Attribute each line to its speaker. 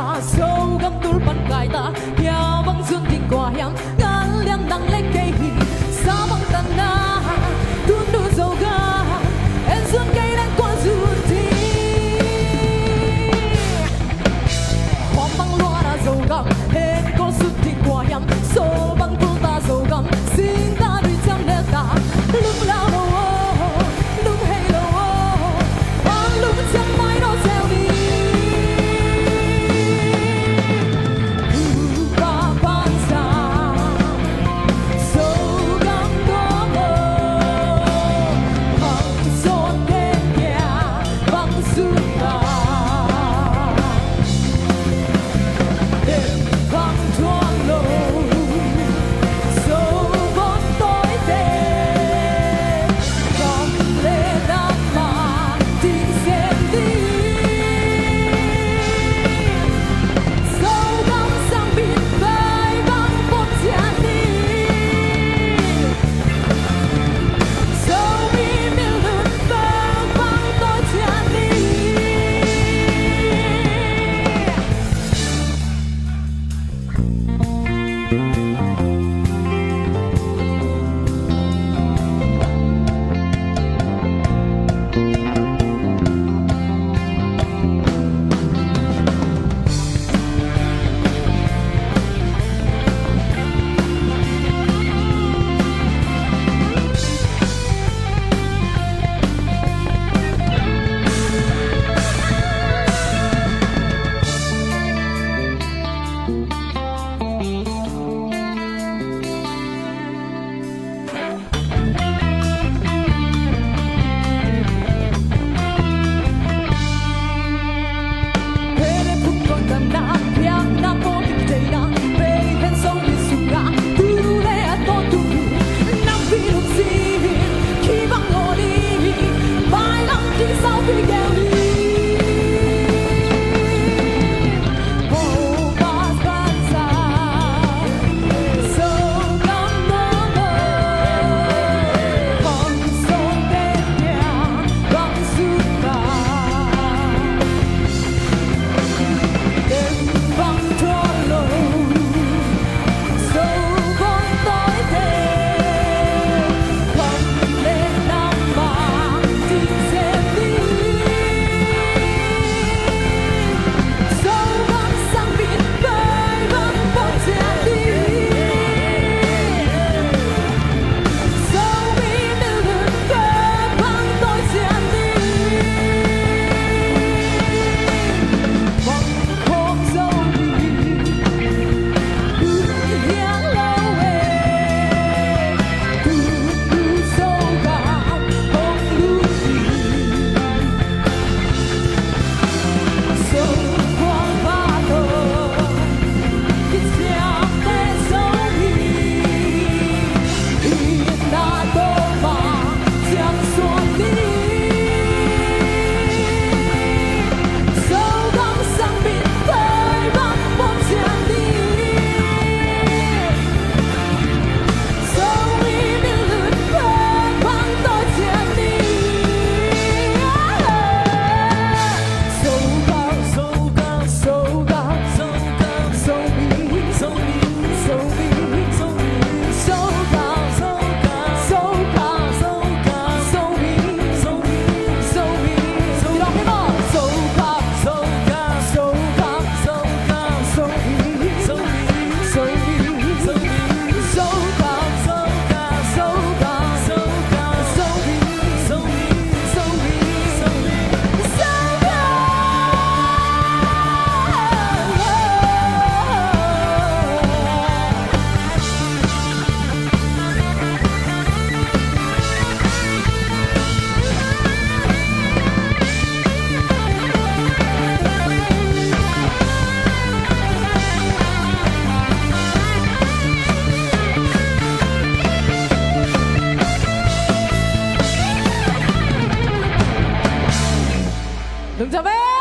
Speaker 1: ta sâu găm đul bàn cài ta theo băng dương tình quả hiểm ngàn liang nắng lấy cây hì sa băng tan na tuôn đu dầu ga em dương cây đang qua dù thì hoa băng loa đã dầu găm hết có sự tình quả hiểm sâu băng đul ta dầu găm xin ta đi chăm để ta lúc lao lúc hay lâu hoa lúc chẳng mai đó theo đi
Speaker 2: Đừng cho bé